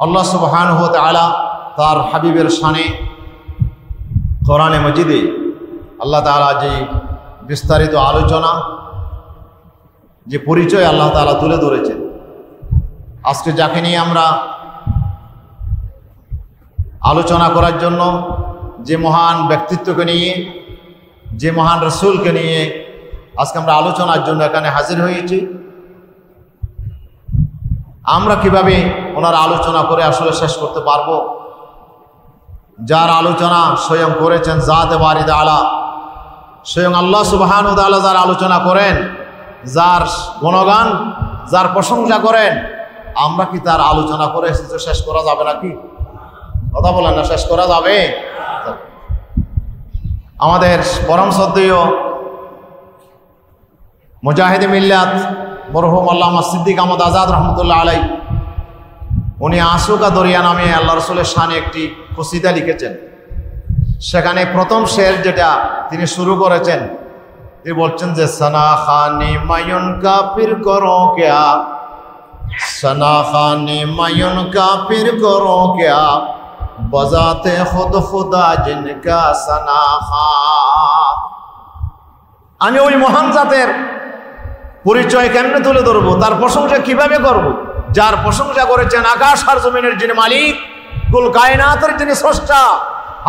আল্লাহ সুবহানাহু ওয়া তাআলা তার হাবিবের শানে কোরআনে মজিদে আল্লাহ তাআলা যে বিস্তারিত আলোচনা, যে পরিচয় আল্লাহ তাআলা তুলে ধরেছেন, আজকে যাকে নিয়ে আমরা আলোচনা করার জন্য, যে মহান ব্যক্তিত্বকে নিয়ে, যে মহান রসুলকে নিয়ে আজকে আমরা আলোচনার জন্য এখানে হাজির হয়েছি, আমরা কিভাবে ওনার আলোচনা করে আসলে শেষ করতে পারবো? যার আলোচনা স্বয়ং করেছেন জাতে বারিদ আলা, স্বয়ং আল্লাহ সুবহানাহু ওয়া তাআলা যার আলোচনা করেন, যার গুণগান, যার প্রশংসা করেন, আমরা কি তার আলোচনা করে শেষ করা যাবে নাকি? কথা বলেন না, শেষ করা যাবে? আমাদের পরম শ্রদ্ধেয় মুজাহিদে মিল্লাত মরহুম আল্লামা সিদ্দিক আহমদ আজাদ রহমতুল্লাহ আলাই, উনি আশুকা দরিয়া নামে আল্লাহ রসুলের শানে একটি কসিদা লিখেছেন। সেখানে প্রথম শের যেটা তিনি শুরু করেছেন, তিনি বলছেন যে সনা খানি মায়ুন কাফির করো ক্যা, সনা খানি মায়ুন কাফির করো ক্যা, বজাতে খুদ খুদা জিনকা সনা খা। আমি ওই মহান জাতের পরিচয় কেমনে তুলে ধরবো, তার প্রশংসা কিভাবে করব, যার প্রশংসা করেছেন আকাশ আর জমিনের যিনি মালিক, কুল কায়নাতের যিনি স্রষ্টা,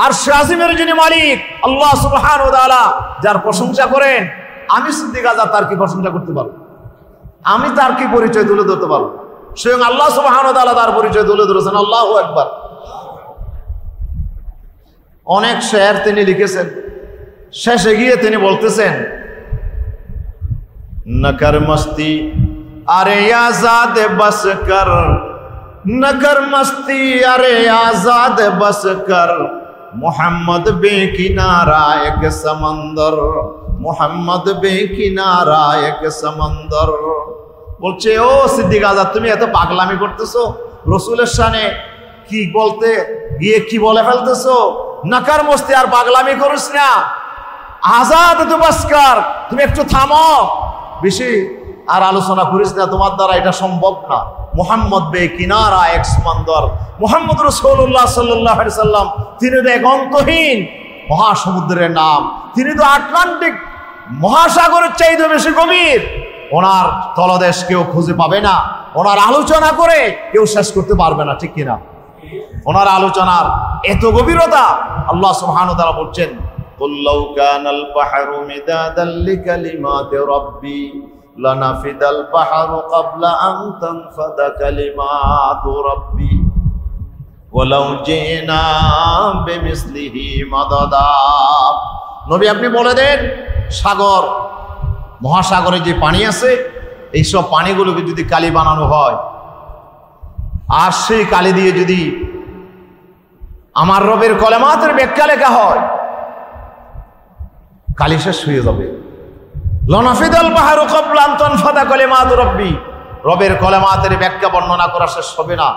আরশ আজিমের যিনি মালিক আল্লাহ সুবহানাহু ওয়া তাআলা, যার প্রশংসা করেন, আমি সিদ্দিক আজাদ তার কি প্রশংসা করতে পারবো? আমি তার কি পরিচয় তুলে ধরতে পারবো? স্বয়ং আল্লাহ সুবহানাহু ওয়া তাআলা তার পরিচয় তুলে ধরেছেন। আল্লাহু আকবার। অনেক শের তিনি লিখেছেন, শেষে গিয়ে তিনি বলতেছেন নকর মস্তি আরে আজাদ বস কর, নকর মস্তি আরে আজাদ বস কর, মোহাম্মদ বেকিনারা এক সমন্দর, মোহাম্মদ বেকিনারা এক সমন্দর। বলছে ও সিদ্দিক আজাদ, তুমি এত পাগলামি করতেছো, রসুলের শানে কি বলতে গিয়ে কি বলে ফেলতেছো? নকর মস্তি আর পাগলামি করিস না, আজাদ তো বস কর, তুমি একটু থামো, বেশি আর আলোচনা করিস না, তোমার দ্বারা এটা সম্ভব না। মুহাম্মদ বে কিনারা এক সমন্দর, মুহাম্মদ রাসূলুল্লাহ সাল্লাল্লাহু আলাইহি সাল্লাম, তিনি তো এক অন্তহীন মহাসমুদ্রের নাম, তিনি তো আটলান্টিক মহাসাগরের চাইতে বেশি গভীর। ওনার তলদেশ কেউ খুঁজে পাবে না, ওনার আলোচনা করে কেউ শেষ করতে পারবে না, ঠিক কিনা? ওনার আলোচনার এত গভীরতা। আল্লাহ সুবহানাহু ওয়া তাআলা বলছেন কুল লাউ কানাল বাহরু মিদাদাল লিকালিমাতি রাব্বি লানাফিদাল বাহরু ক্বাবলা আন তানফাদা কালিমাতু রাব্বি ওয়ালাউ জিনা বিমিসলিহি মাদাদা। নবী আপনি বলে দেন, সাগর মহাসাগরে যে পানি আছে, এইসব পানিগুলোকে যদি কালি বানানো হয়, আর সেই কালি দিয়ে যদি আমার রবের কলেমাতের ব্যাখ্যা লেখা হয়, কালি শেষ হয়ে যাবে। লানাফিদাল বাহরু ক্বাবলা আন তানফাদা কালিমাতু রাব্বি, রবের কলেমাতের ব্যাখ্যা বর্ণনা করা শেষ হবে না।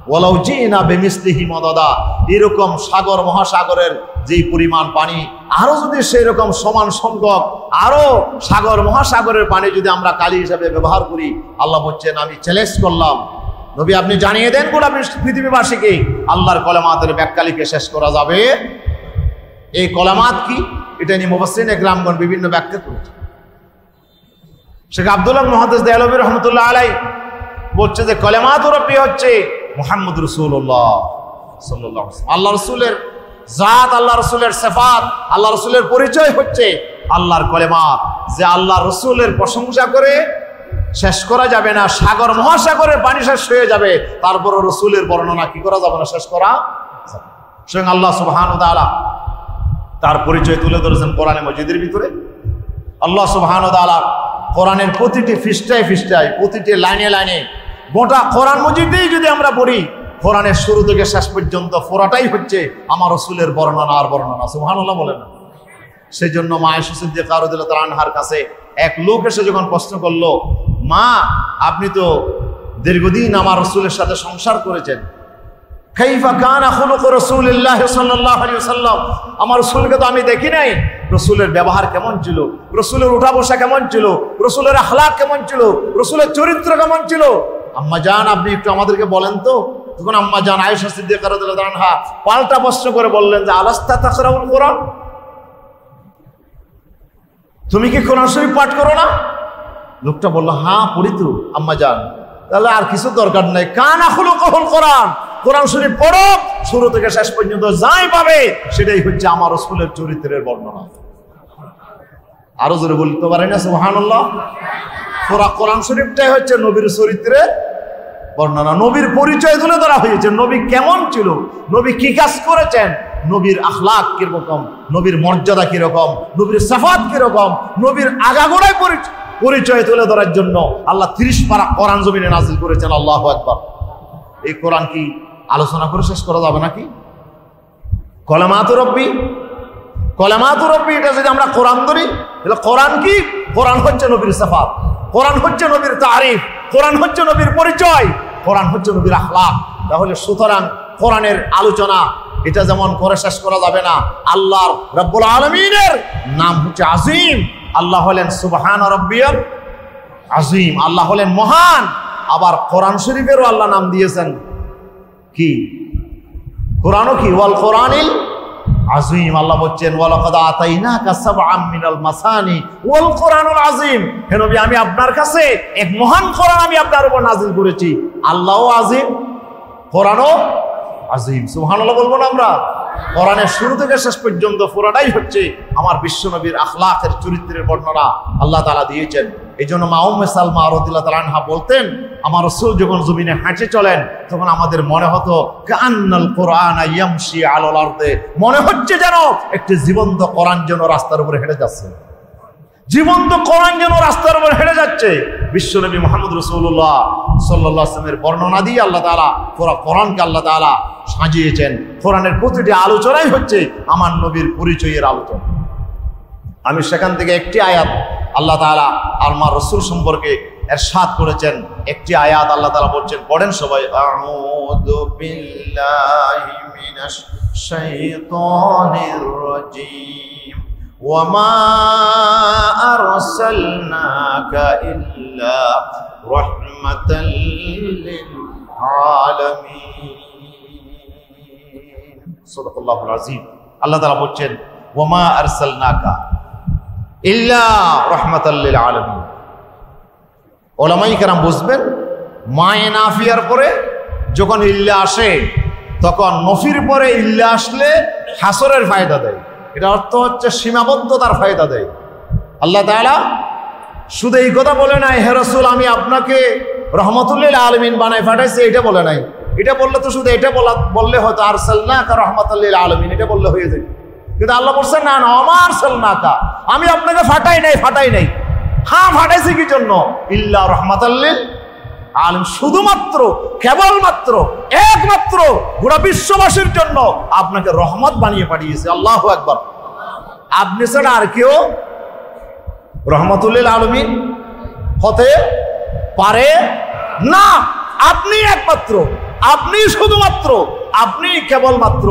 ওয়ালাউ জিনা বিমিসলিহি মাদাদা, এরকম সাগর মহাসাগরের যেই পরিমাণ পানি, আরো যদি সেই রকম সমান সংখ্যক আরো সাগর মহাসাগরের পানি যদি আমরা কালি হিসাবে ব্যবহার করি, আল্লাহ বলছেন আমি চ্যালেঞ্জ করলাম, নবী আপনি জানিয়ে দেন গোটা পৃথিবীবাসীকে, আল্লাহর কলেমাতের ব্যাখ্যা লিখে শেষ করা যাবে। এই কলেমাত কি, এটা নিয়ে মুফাসসিরিনে কেরামগণ বিভিন্ন ব্যাখ্যা করেছে। শেখ আব্দুল্লাহ মুহাদ্দিস দেহলভী রহমতুল্লাহ আলাইহি বলছে যে কলেমাতুর রাব্বি হচ্ছে মুহাম্মদ রাসূলুল্লাহ সাল্লাল্লাহু আলাইহি ওয়াসাল্লাম, আল্লাহ রাসূলের জাত, আল্লাহ রাসূলের সিফাত, আল্লাহ রাসূলের পরিচয় হচ্ছে আল্লাহর কলেমাত, যে আল্লাহ রাসূলের প্রশংসা করে শেষ করা যাবে না। সাগর মহাসাগরের পানি শেষ হয়ে যাবে, তারপর রাসূলের বর্ণনা কি করা যাবে না, শেষ করা যাবে। স্বয়ং আল্লাহ সুবহানাহু ওয়া তাআলা তার পরিচয় তুলে ধরেছেন কোরআনে মজিদের ভিতরে। আল্লাহ সুবহানাহু ওয়া তাআলা কোরআনের প্রতিটি পৃষ্ঠায় পৃষ্ঠায়, প্রতিটি লাইনে লাইনে, গোটা কোরআন মজিদেই যদি আমরা পড়ি, কোরআনের শুরু থেকে শেষ পর্যন্ত পুরাটাই হচ্ছে আমার রাসূলের বর্ণনা আর বর্ণনা। সুবহানাল্লাহ বলেন না? সেই জন্য মা আয়েশা সিদ্দিকা রাদিয়াল্লাহু তাআলা আনহার কাছে এক লোক এসে যখন প্রশ্ন করলো, মা আপনি তো দীর্ঘদিন আমার রাসূলের সাথে সংসার করেছেন, কাইফা কানা খুলুক রাসূলিল্লাহ সাল্লাল্লাহু আলাইহি ওয়াসাল্লাম, আমার রাসূলকে তো আমি দেখি নাই, রাসূলের ব্যবহার কেমন ছিল, রাসূলের উঠা বসা কেমন ছিল, রাসূলের আখলাক কেমন ছিল, রাসূলের চরিত্র কেমন ছিল, আম্মা জান আপনি একটু আমাদেরকে বলেন তো। তখন আম্মা জান আয়েশা সিদ্দিকা রাদিয়াল্লাহু আনহা পাল্টা প্রশ্ন করে বললেন যে আলাস্তা তাকরাউল কোরআন, তুমি কি কোরআন শরীফ পাঠ করো না? লোকটা বলল হ্যাঁ পড়ি তো আম্মা জান। তাহলে আর কিছু দরকার নাই, কানা খুলুকুল কোরআন, কোরআন শরীফ পড়ো, শুরু থেকে শেষ পর্যন্ত যাই পাবে সেটাই হচ্ছে আমার রাসূলের চরিত্রের বর্ণনা। আরো জোরে বলতে পারেন না সুবহানাল্লাহ? পুরা কোরআন শরীফটাই হচ্ছে নবীর চরিত্রের বর্ণনা, নবীর পরিচয় তুলে ধরা হয়েছে। নবী কেমন ছিল, নবী কি কাজ করেছেন, নবীর আখলাক কিরকম, নবীর মর্যাদা কিরকম, নবীর সিফাত কিরকম, নবীর আগাগোড়ায় পরিচয় তুলে ধরার জন্য আল্লাহ 30 পারা কোরআন জমিনে নাজিল করেছেন। আল্লাহু আকবার। এই কোরআন কি আলোচনা করে শেষ করা যাবে নাকি? কলামাতু রব্বি, কলামাতু রব্বি, এটা যদি আমরা কোরআন ধরি তাহলে কোরআন কি? কোরআন হচ্ছে নবীর সিফাত, কোরআন হচ্ছে নবীর তারিফ, কোরআন হচ্ছে নবীর পরিচয়, কোরআন হচ্ছে নবীর আখলাক। তাহলে সুতরাং কোরআনের আলোচনা এটা যেমন করে শেষ করা যাবে না। আল্লাহর রব্বুল আলামিনের নাম হচ্ছে আজিম, আল্লাহ হলেন সুবহান রাব্বিয়াল আজিম, আল্লাহ হলেন মহান। আবার কোরআন শরীফেরও আল্লাহ নাম দিয়েছেন কি? কোরআনও কি? ওয়াল কোরআনিল আজিম। আল্লাহ বলছেন ওয়ালাকাদ আতাইনাকা সাবআম মিনাল মাসানি ওয়াল কোরআনুল আজিম। হে নবী, আমি আপনার কাছে এক মহান কোরআন আমি আপনার উপর নাযিল করেছি। আল্লাহও আজিম, কোরআনও আজিম। সুবহানাল্লাহ বলবো না আমরা? কোরআনের শুরু থেকে শেষ পর্যন্ত পুরোটাই হচ্ছে আমার বিশ্বনবীর আখলাকের চরিত্রের বর্ণনা আল্লাহ তাআলা দিয়েছেন। এই জন্য মা উম্মে সালমা রাদিয়াল্লাহু তাআলা আনহা বলতেন, আমার রাসূল যখন জমিনে হাঁটে চলেন তখন আমাদের মনে হতো কান্নাল কোরআনা ইয়ামশি আলাল আরদে, মনে হচ্ছে যেন একটি জীবন্ত কোরআন যেন রাস্তার উপরে হেঁটে যাচ্ছে, জীবন্ত কোরআন যেন রাস্তার উপর হেঁটে যাচ্ছে। বিশ্বনবী মুহাম্মদ রাসূলুল্লাহ সাল্লাল্লাহু আলাইহি ওয়াসাল্লামের বর্ণনা দিয়ে আল্লাহ তাআলা পুরো কোরআনকে আল্লাহ তাআলা সাজিয়েছেন। কোরআনের প্রতিটি আলোচনাই হচ্ছে আমার নবীর পরিচয়ের আলোচনা। আমি সেখান থেকে একটি আয়াত আল্লাহ তাআলা আমার রাসূল সম্পর্কে ইরশাদ করেছেন। একটি আয়াত আল্লাহ তাআলা বলছেন, পড়েন সবাই, আউযু বিল্লাহি মিনাশ শাইতানির রাজীম ওয়ামা আরসালনাকা ইল্লা রাহমাতাল লিল আলামিন। সাদাকাল্লাহুল আযীম। আল্লাহ তাআলা বলছেন ওয়ামা আরসালনাকা ইল্লা রাহমাতাল লিল আলামিন। ওলামায়ে কেরাম বুঝবেন, মায়ে নাফিয়ার পরে যখন ইল্লা আসে তখন নফির পরে ইল্লা আসলে হাসরের ফায়দা দেয়। এটা অর্থ হচ্ছে সীমাবদ্ধতার ফায়দা দেয়। আল্লাহ তাআলা শুধু এই কথা বলে নাই, হে রাসূল আমি আপনাকে রহমাতুল লিল আলামিন বানায় পাঠাইছি, এটা বলে নাই। এটা বললে তো শুধু এটা বললে হয়তো আরসালনাকা রাহমাতাল লিল আলামিন, এটা বললে হয়ে যায়। কিন্তু আল্লাহ বলছেন না না, ওমা আরসালনাকা, আমি আপনাকে ফাটাই নাই। হ্যাঁ ফাটাইছি কি জন্য? ইল্লা রাহমাতাল লিল আলামিন, শুধুমাত্র কেবলমাত্র একমাত্র গোটা বিশ্ববাসীর জন্য আপনাকে রহমত বানিয়ে পাঠিয়েছে। আল্লাহু আকবার। আপনি ছাড়া আর কেউ রহমাতুল লিল আলামিন হতে পারে না। আপনি একমাত্র, আপনি শুধুমাত্র, আপনি কেবলমাত্র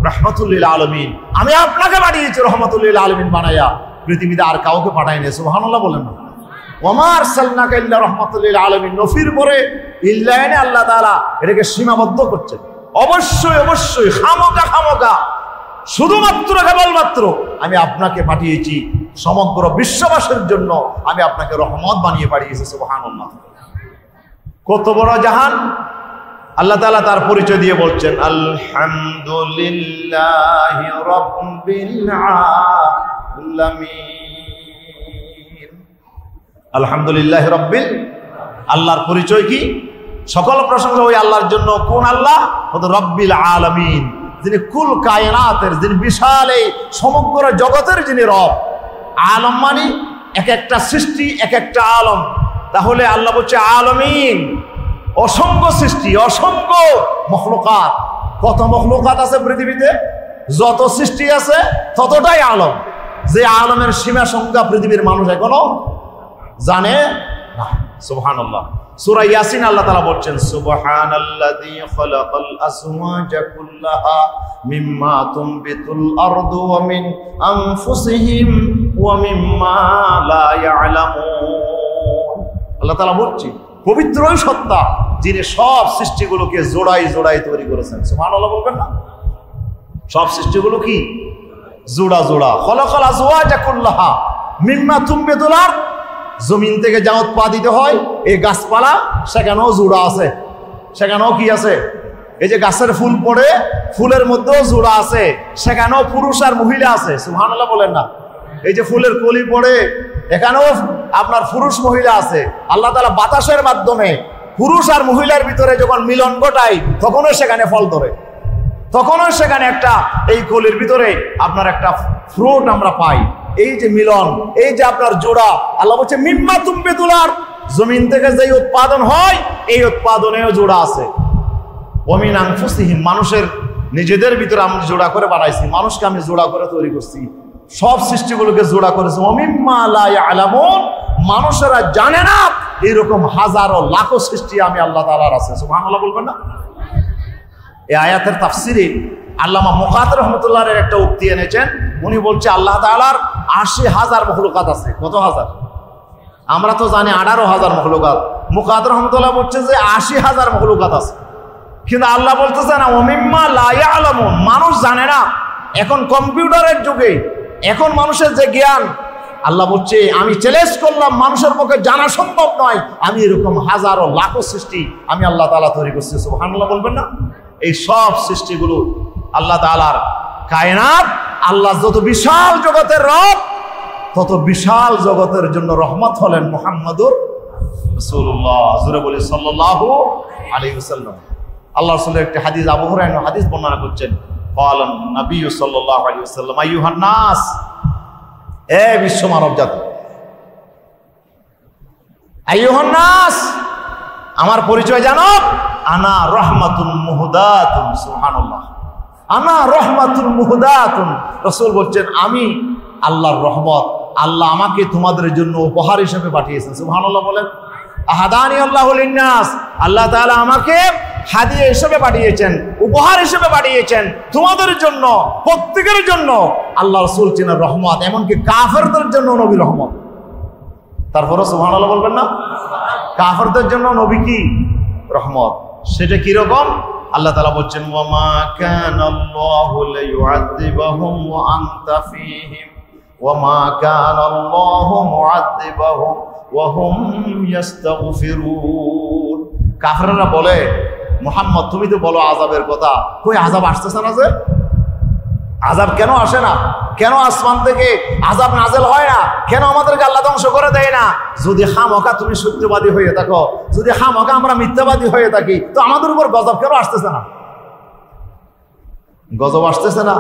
রহমাতুল লিল আলামিন। আমি আপনাকে পাঠিয়েছি রহমাতুল লিল আলামিন বানাইয়া, পৃথিবীতে আর কাউকে পাঠাই নাই। সুবহানাল্লাহ বলেন না? ওমা আরসালনাকা ইল্লা রাহমাতাল লিল আলামিন, নফির পরে ইল্লা এনে আল্লাহ তাআলা এটাকে সীমাবদ্ধ করছেন। অবশ্যই খামোকা শুধুমাত্র কেবলমাত্র আমি আপনাকে পাঠিয়েছি সমগ্র বিশ্ববাসীর জন্য, আমি আপনাকে রহমত বানিয়ে পাঠিয়েছি। সুবহানাল্লাহ। কত বড় জাহান! আল্লাহ তাআলা তার পরিচয় দিয়ে বলছেন আলহামদুলিল্লাহি রাব্বিল আলামিন। আলহামদুলিল্লাহ রাব্বিল, আল্লাহর পরিচয় কি? সকল প্রশংসা ওই আল্লাহর জন্য। কোন আল্লাহ? রব্বিল আলামিন, যিনি কুল কায়নাতের, যিনি বিশাল এই সমগ্র জগতের যিনি রব। আলম মানে এক একটা সৃষ্টি, এক একটা আলম। তাহলে আল্লাহ বলছে আলামিন, অসংখ্য সৃষ্টি, অসংখ্য মখলুকাত। কত মখলুকাত আছে পৃথিবীতে? যত সৃষ্টি আছে ততটাই আলম। যে আলমের সীমা সংখ্যা পৃথিবীর মানুষ এখনো জানে না। সুবহানাল্লাহ। সূরা ইয়াসিন আল্লাহ তাআলা বলছেন সুবহানাল্লাযী খালাকাল আজওয়াজা কুল্লাহা মিম্মা তুনবিতুল আরদু ওয়া মিন আনফুসিহিম ওয়া মিম্মা লা ইয়ালামুন। আল্লাহ তাআলা বলছেন পবিত্র ওই সত্তা যিনি সব সৃষ্টিগুলোকে জোড়াই জোড়াই তৈরি করেছেন। সুবহানাল্লাহ বলবেন না? সব সৃষ্টিগুলো কি জোড়া জোড়া। খলাকাল আজওয়াজা কুল্লাহা মিম্মা তুনবিতুল আরদ, জমিন থেকে যা উৎপাদিত হয় এই গাছপালা সেখানেও জোড়া আছে, সেখানেও কি আছে? এই যে গাছের ফুল পড়ে ফুলের মধ্যেও জোড়া আছে, সেখানেও পুরুষ আর মহিলা আছে। সুবহানাল্লাহ বলেন না? এই যে ফুলের কলি পড়ে এখানেও আপনার পুরুষ মহিলা আছে। আল্লাহ তাআলা বাতাসের মাধ্যমে পুরুষ আর মহিলার ভিতরে যখন মিলন ঘটায় তখনও সেখানে ফল ধরে, তখনও সেখানে একটা এই কলির ভিতরে আপনার একটা ফ্রুট আমরা পাই। এই যে মিলন, এই যে আপনার জোড়া, আল্লাহ বলছে মিম্মা তুনবিতুল আরদ, জমিন থেকে যে উৎপাদন হয় এই উৎপাদনেও জোড়া আছে। ওয়া মিন আনফুসিহিম, মানুষের নিজেদের ভিতরে আমি জোড়া করে বানাইছি, মানুষকে আমি জোড়া করে তৈরি করছি, সব সৃষ্টিগুলোকে জোড়া করেছে। ওয়া মিম্মা লা ইয়ালামুন, মানুষেরা জানে না এরকম হাজারো লাখো সৃষ্টি আমি আল্লাহ তাআলার আছে। সুবহানাল্লাহ বলবেন না? এই আয়াতের তাফসিরে আল্লামা মুকাদ্দার রহমাতুল্লাহর একটা উক্তি এনেছেন। উনি বলছে আল্লাহ তাআলার ৮০,০০০ মখলুকাত আছে। কত হাজার? আমরা তো জানি ১৮,০০০ মখলুকাত। মুকাদ্দার রহমাতুল্লাহ বলছে যে ৮০,০০০ মখলুকাত আছে, কিন্তু আল্লাহ বলতেছে না ওয়া মিম্মা লা ইয়ালামুন, মানুষ জানে না। এখন কম্পিউটারের যুগে, এখন মানুষের যে জ্ঞান, আল্লাহ বলছে আমি চ্যালেঞ্জ করলাম, মানুষের পক্ষে জানা সম্ভব নয়, আমি এরকম হাজারো লাখো সৃষ্টি আমি আল্লাহ তাআলা তৈরি করছি। সুবহানাল্লাহ বলবেন না? এই সব সৃষ্টিগুলো আল্লাহ তাআলার কায়নাত। আল্লাহ যত বিশাল জগতের রব, তত বিশাল জগতের জন্য রহমত হলেন মুহাম্মদুর রাসূলুল্লাহ। জোরে বলি সাল্লাল্লাহু আলাইহি ওয়াসাল্লাম। আল্লাহ রাসূলের একটি হাদিস, আবু হুরায়রা হাদিস বর্ণনা করছেন, ক্বালান নবী সাল্লাল্লাহু আলাইহি ওয়াসাল্লাম আইয়ুহান নাস, এ বিশ্ব মানব জাতি, আইয়ুহান নাস, আমার পরিচয় জানো, আনা রাহমাতুন মুহদাতুন। সুবহানাল্লাহ, আনা রাহমাতুন মুহদাতুন। রাসূল বলছেন আমি আল্লাহর রহমত, আল্লাহ আমাকে তোমাদের জন্য উপহার হিসেবে পাঠিয়েছেন। সুবহানাল্লাহ বলেন। আহাদানি আল্লাহু লিন-নাস, আল্লাহ তাআলা আমাকে হাদিয়া হিসেবে পাঠিয়েছেন, উপহার হিসেবে পাঠিয়েছেন তোমাদের জন্য, প্রত্যেকের জন্য। আল্লাহ রাসূল ছিলেন রহমত, এমনকি কাফেরদের জন্য নবী রহমত। তারপরে সুবহানাল্লাহ বলবেন না? কাফেরদের জন্য নবী কি রহমত। সেটা কি রকম? আল্লাহ তাআলা বলছেন ওয়া মা কানাল্লাহু লিউআযিবাহুম ওয়া আনতা ফীহিম ওয়া মা কানাল্লাহু মুআযিবাহুম ওয়া হুম ইস্তাগফিরুন। কাফেররা বলে মুহাম্মদ তুমি তো বলো আযাবের কথা, কই আযাব আসতেছে না? যে আযাব কেন আসে না? কেন আসমান থেকে আযাব নাযিল হয় না? কেন আমাদেরকে আল্লাহ ধ্বংস করে দেয় না? যদি খামকা তুমি সত্যবাদী হয়ে থাকো, যদি খামকা আমরা মিথ্যাবাদী হয়ে থাকি, তো আমাদের উপর গজব কেন আসতেছে না? গজব আসতেছে না।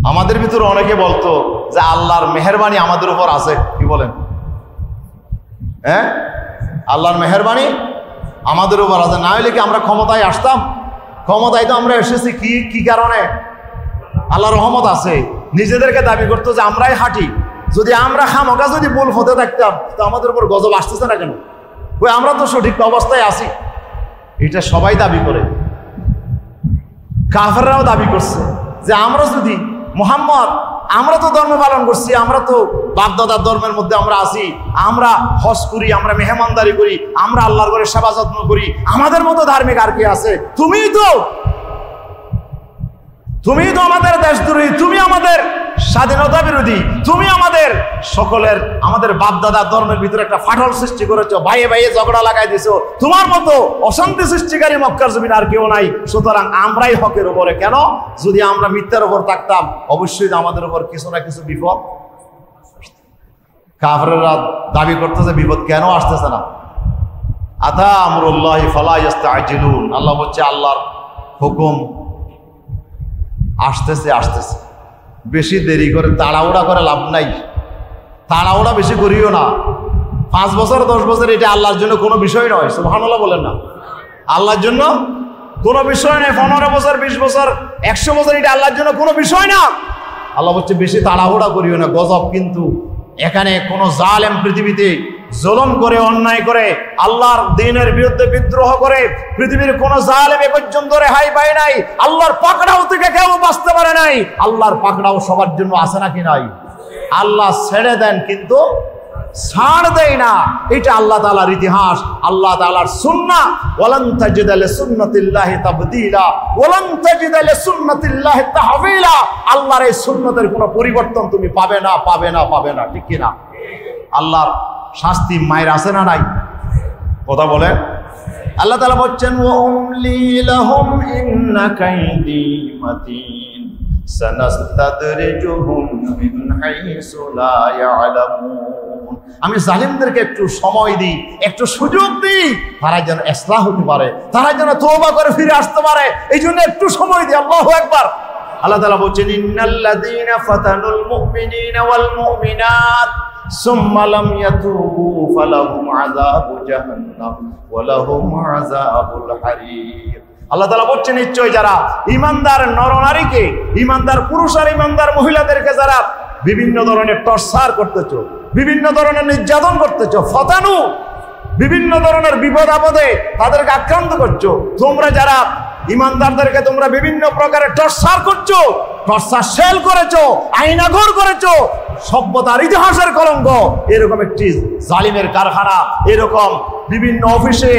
আমাদের ভিতরে অনেকে বলতো যে আল্লাহর মেহেরবানি আমাদের উপর আছে। কি বলেন? হ্যাঁ, আল্লাহর মেহেরবানি আমাদের উপর আছে, না হলে কি আমরা ক্ষমতায় আসতাম? ক্ষমতায় তো আমরা এসেছি কি কারণে? আল্লাহর রহমত আছে। নিজেদেরকে দাবি করতো যে আমরাই হাঁটি। যদি আমরা খামকা যদি ভুল হতে থাকতাম, তো আমাদের উপর গজব আসতেছে না কেন? ওই আমরা তো সঠিক অবস্থায় আছি। এটা সবাই দাবি করে, কাফেররাও দাবি করছে যে আমরা যদি মুহাম্মদ, আমরা তো ধর্ম পালন করছি, আমরা তো বাপদাদার ধর্মের মধ্যে আমরা আছি, আমরা হজ করি, আমরা মেহমানদারি করি, আমরা আল্লাহর ঘরে সেবা যত্ন করি, আমাদের মতো ধার্মিক আর কি আছে? তুমি তো আমাদের দেশদ্রোহী, তুমি আমাদের স্বাধীনতা বিরোধী, তুমি আমাদের সকলের, আমাদের বাপদাদার ধর্মের ভিতরে একটা ফাটল সৃষ্টি করেছো, ভাইয়ে ভাইয়ে ঝগড়া লাগাই দিছো, তোমার মতো অশান্তি সৃষ্টিকারী মক্কার জমিন আর কেউ নাই, সুতরাং আমরাই হকের উপরে। কেন? যদি আমরা মিথ্যার উপর থাকতাম, অবশ্যই আমাদের উপর কিছু না কিছু বিপদ। কাফেররা দাবি করতেছে বিপদ কেন আসতেছে না? আতা আমরুল্লাহি ফালা ইস্তাজিলুন। আল্লাহ বলছে আল্লাহর হুকুম আসতেছে, বেশি দেরি করে তাড়াহুড়া করে লাভ নাই। তাড়াহুড়া বেশি করিও না। 5 বছর 10 বছর এটা আল্লাহর জন্য কোনো বিষয় নয়। সুবহানাল্লাহ বলেন না? আল্লাহর জন্য কোনো বিষয় নয়। 15 বছর 20 বছর 100 বছর এটা আল্লাহর জন্য কোনো বিষয় না। আল্লাহ বলছে বেশি তাড়াহুড়া করিও না। গজব কিন্তু এখানে কোন জালেম পৃথিবীতে জুলুম করে, অন্যায় করে, আল্লাহর দ্বীনের বিরুদ্ধে বিদ্রোহ করে পৃথিবীর কোন জালেম এ পর্যন্ত রেহাই পায় নাই। আল্লাহর পাকড়াও থেকে কেউ বাঁচতে পারে নাই। আল্লাহর পাকড়াও সবার জন্য আছে নাকি নাই? আল্লাহ ছেড়ে দেন কিন্তু ছাড় দেয় না। এটা আল্লাহ তাআলার ইতিহাস, আল্লাহ তাআলার সুন্নাহ। ওয়ালান তাজিদা লিসুন্নাতিল্লাহি তাবদীলা ওয়ালান তাজিদা লিসুন্নাতিল্লাহি তাহওয়িলা। আল্লাহর এই সুন্নতের কোনো পরিবর্তন তুমি পাবে না, পাবে না, পাবে না। ঠিক কি না? আল্লাহর শাস্তি মায়ের আছে না নাই? কথা বলেন। আল্লাহ তাআলা বলছেন ওয়া উমলি লাহুম ইন্না কাইদি মাতিন সানাস্তাদরিজুহুম মিন হাইসু লা ইয়ালামুন। আমি জালিমদেরকে একটু সময় দিই, একটু সুযোগ দিই, তারা যেন ইসলাহ হতে পারে, তারা যেন তওবা করে ফিরে আসতে পারে, এই জন্য একটু সময় দিই। আল্লাহু আকবার। আল্লাহ তাআলা বলছেন ইন্নাল্লাযীনা ফাতানুল মুমিনিনা ওয়াল মুমিনাত সুম্মা লাম ইয়াতুবু ফালাহুম আযাবু জাহান্নাম ওয়া লাহুম আযাবুল হারিক। আল্লাহ তাআলা বলছেন নিশ্চয় যারা ঈমানদার নরনারীকে, ঈমানদার পুরুষ আর ঈমানদার মহিলাদেরকে যারা বিভিন্ন ধরনের টর্চার করতেছো, বিভিন্ন ধরনের নির্যাতন করতেছো, ফতানু বিভিন্ন ধরনের বিপদ আপদে তাদেরকে আক্রান্ত করছো, তোমরা যারা ঈমানদারদেরকে তোমরা বিভিন্ন প্রকারের টর্চার করছো, টর্চার সেল করেছো, আইনাঘর করেছো, সভ্যতার ইতিহাসের কলঙ্ক। এরকম একটি জালিমের কারখানা, এরকম বিভিন্ন অফিসে,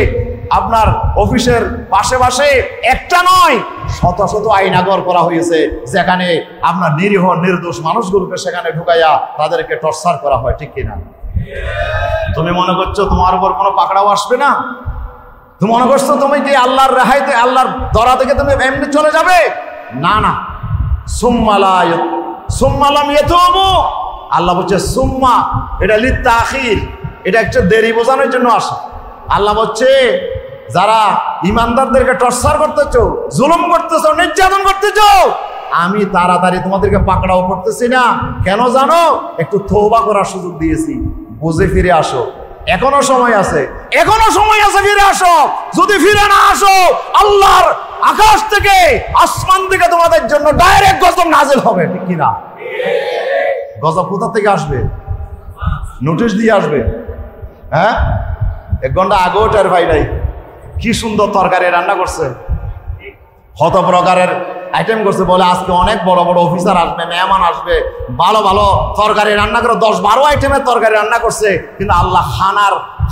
আপনার অফিসের পাশে পাশে একটা নয় শত শত আইনাঘর করা হয়েছে, যেখানে আপনার নিরীহ নির্দোষ মানুষগুলোকে সেখানে ঢুকাইয়া তাদেরকে টর্চার করা হয়। ঠিক কিনা? তুমি মনে করছো তোমার উপর কোনো পাকড়াও আসবে না? তুমি মনে করছো তুমি কি আল্লাহর রেহাইতে, আল্লাহর দরা থেকে তুমি এমনি চলে যাবে? না না। সুম্মা লাম ইয়াতুবু, আল্লাহ বলছে সুম্মা, এটা লিত্তাখির, এটা একটা দেরি বোঝানোর জন্য আসে। আল্লাহ বলছে যারা ঈমানদারদেরকে টর্চার করতেছো, জুলুম করতেছো, নির্যাতন করতেছো, আমি তাড়াতাড়ি তোমাদেরকে পাকড়াও করতেছি না। কেন জানো? একটু তওবা করার সুযোগ দিয়েছি, বুঝে ফিরে আসো। এখনো সময় আছে, এখনো সময় আছে, ফিরে আসো। যদি ফিরে না আসো, আল্লাহর আকাশ থেকে, আসমান থেকে তোমাদের জন্য ডাইরেক্ট গজব নাজিল হবে। ঠিক কিনা? গজব কোথা থেকে আসবে? নোটিশ দিয়ে আসবে। হ্যাঁ, 1 ঘন্টা আগেও টের ভাই নাই কি সুন্দর তরকারি রান্না করছে, কত প্রকারের আইটেম করছে, বলে আজকে অনেক বড় বড় অফিসার আসবে, মেহমান আসবে, ভালো ভালো তরকারি রান্না করে 10-12 আইটেমের তরকারি রান্না করছে, কিন্তু আল্লাহ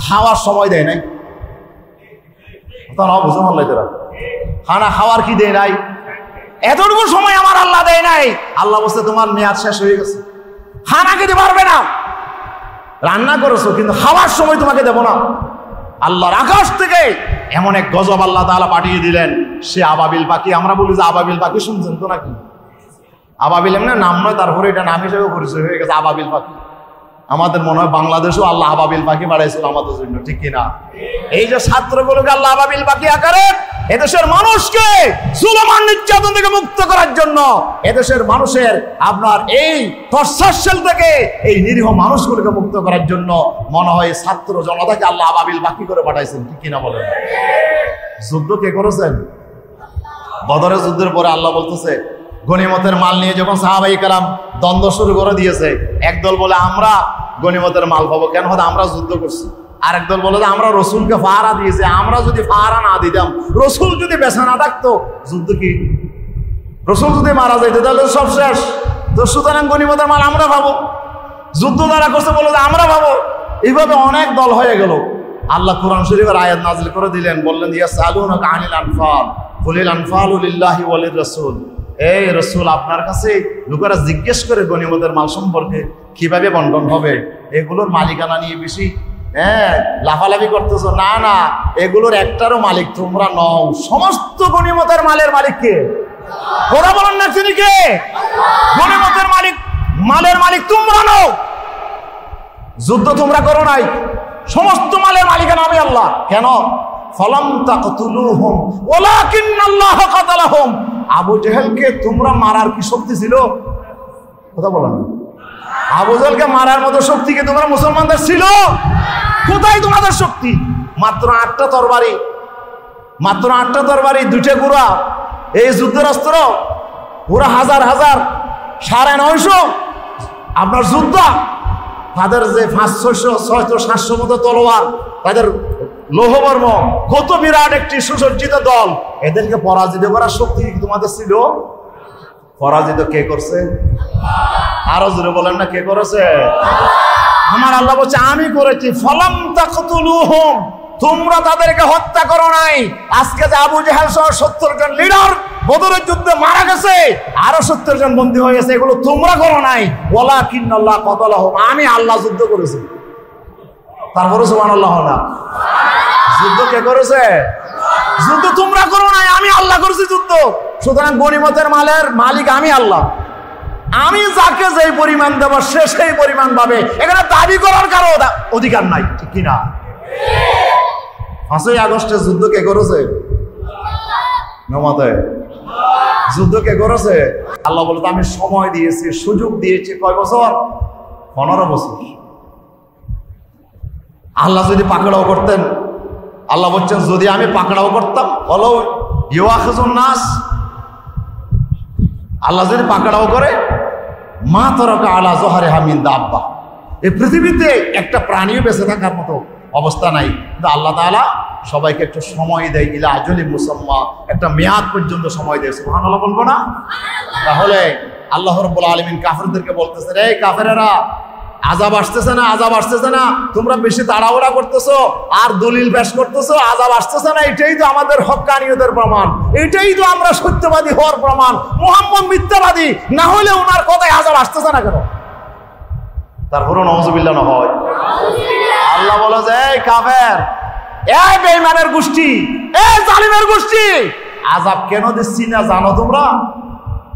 খাওয়ার সময় দেয় নাই। বুঝে মন লাগে, খানা খাওয়ার কি দেয় নাই? এতটুকু সময় আমার আল্লাহ দেয় নাই। আল্লাহ বলছে তোমার মেয়াদ শেষ হয়ে গেছে, খানা খেতে পারবে না। রান্না করেছো কিন্তু খাওয়ার সময় তোমাকে দেব না। আল্লাহর আকাশ থেকে এমন এক গজব আল্লাহ তাআলা পাঠিয়ে দিলেন, সে আবাবিল পাখি। আমরা বলি যে আবাবিল পাখি, শুনছেন তো নাকি? আবাবিল এমনি নাম নয়, তারপরে এটা নাম হিসেবে পরিচয় হয়ে গেছে আবাবিল পাখি। আমাদের মনে হয় বাংলাদেশেও আল্লাহ আবাবিল পাখি বাড়াইছিল আমাদের জন্য। ঠিক কিনা? এই যে ছাত্রগুলোকে আল্লাহ আবাবিল পাখি আকারে এদেশের মানুষকে জুলুম আর নির্যাতন থেকে মুক্ত করার জন্য, এদেশের মানুষের আপনার এই টর্চার থেকে এই নিরীহ মানুষগুলোকে মুক্ত করার জন্য মনে হয় ছাত্র জনতাকে আল্লাহ আবাবিল পাখি করে পাঠাইছেন। ঠিক কিনা বলেন? যুদ্ধ কে করেছেন? বদরের যুদ্ধের পরে আল্লাহ বলতেছে, গনিমতের মাল নিয়ে যখন সাহাবায়ে কেরাম দ্বন্দ্ব শুরু করে দিয়েছে, একদল বলে আমরা গনিমতের মাল পাবো, কেন? হয়তো আমরা যুদ্ধ করছি। আরেক দল বলে যে আমরা রসুলকে ফাহারা দিয়েছি, আমরা যদি ফাহারা না দিতাম, রসুল যদি বেঁচে না থাকতো, যুদ্ধ কি? রসুল যদি মারা যাইতো তাহলে সব শেষ। তো সুতরাং গনিমতের মাল আমরা পাবো। যুদ্ধ যারা করছে বলে যে আমরা পাবো। এইভাবে অনেক দল হয়ে গেল। আল্লাহ কোরআন শরীফের আয়াত নাযিল করে দিলেন, বললেন ইয়াসআলুনাকা আনিল আনফাল কুলিল আনফালু লিল্লাহি ওয়া লির-রাসূল। এই রাসূল, আপনার কাছে লোকেরা জিজ্ঞেস করে গনিমতের মাল সম্পর্কে, কিভাবে বন্টন হবে, এগুলোর মালিকানা নিয়ে বেশি লাফালাফি করতেছো। না না, এগুলোর একটারও মালিক তোমরা নও, সমস্ত গনিমতের মালের মালিক কে? ওরা বলেন না তিনি কে? গনিমতের মালিক, মালের মালিক তোমরা নও। যুদ্ধ তোমরা করো নাই, সমস্ত মালের মালিকানা আমি আল্লাহ। কেন? ফালাম তাকতুলুহুম ওয়ালাকিন্নাল্লাহ কাতালাহুম। আবু জেহেলকে তোমরা মারার কি শক্তি ছিল? কথা বলো না। আবু জেহেলকে মারার মতো শক্তি কি তোমরা মুসলমানদের ছিল? কোথায় তোমাদের শক্তি? মাত্র 8টা তরবারি, মাত্র 8টা তরবারি, 2টে ঘোড়া, এই যুদ্ধের অস্ত্র, পুরো হাজার হাজার 950 আপনার যোদ্ধা, তাদের যে 500-600-700 মতো তলোয়ার, তাদের লৌহবর্ম, কত বিরাট একটি সুসজ্জিত দল, এদেরকে পরাজিত করার শক্তি তোমাদের ছিল? পরাজিত কে করছে? আরো জোরে বলেন না, কে করেছে? আমার আল্লাহ বলছে আমি করেছি। ফালাম তাকতুলুহুম, তোমরা তাদেরকে হত্যা করো নাই। আজকে যে আবু জাহেল সহ 70 জন লিডার বদরের যুদ্ধে মারা গেছে, আরো 70 জন বন্দী হয়ে গেছে, এগুলো তোমরা করো নাই। ওয়ালাকিন্নাল্লাহ কাতালাহুম, আমি আল্লাহ যুদ্ধ করেছি। তারপরে সুবহানাল্লাহ না, যুদ্ধ কে করেছে? যুদ্ধ তোমরা করো নাই, আমি আল্লাহ করেছি যুদ্ধ। সুতরাং গনিমতের মালের মালিক আমি আল্লাহ। আমি যাকে যেই পরিমাণ দেব সে সেই পরিমাণ পাবে। এখানে দাবি করার কারো অধিকার নাই, ঠিক কিনা? 5ই আগস্টে যুদ্ধ কে করেছে? নমাতে যুদ্ধ কে করেছে? আল্লাহ বলে আমি সময় দিয়েছি, সুযোগ দিয়েছি। কয় বছর? 15 বছর। আল্লাহ যদি পাকড়াও করতেন, আল্লাহ বলছেন যদি আমি পাকড়াও করতাম, বলো ইউআখিজুন নাস, আল্লাহ যদি পাকড়াও করে, মা তারাকা আলা যহরিহা মিন দাব্বা, এই পৃথিবীতে একটা প্রাণীও বেঁচে থাকার মতো অবস্থা নাই। কিন্তু আল্লাহ তাআলা সবাইকে একটু সময় দেয়, ইলা আজলি মুসাম্মা, একটা মেয়াদ পর্যন্ত সময় দেয়। সুবহানাল্লাহ বলবো না? তাহলে আল্লাহ রাব্বুল আলামিন কাফেরদেরকে বলতেছেন, এই কাফেরেরা, আযাব আসতেছে না, আযাব আসতেছে না, তোমরা বেশি তাড়াহুড়া করতেছো আর দলিল পেশ করতেছো, আযাব আসতেছে না, এটাই তো আমাদের হক্কানিয়তের প্রমাণ, এটাই তো আমরা সত্যবাদী হওয়ার প্রমাণ। মুহাম্মদ মিথ্যাবাদী, না হলে ওনার কথায় আযাব আসতেছে না কেন? তারপরও নাউযুবিল্লাহ না হয়। আল্লাহ বলে যে এই কাফের, এই বেঈমানের গোষ্ঠী, এই জালিমের গোষ্ঠী, আযাব কেন দিচ্ছি না জানো তোমরা?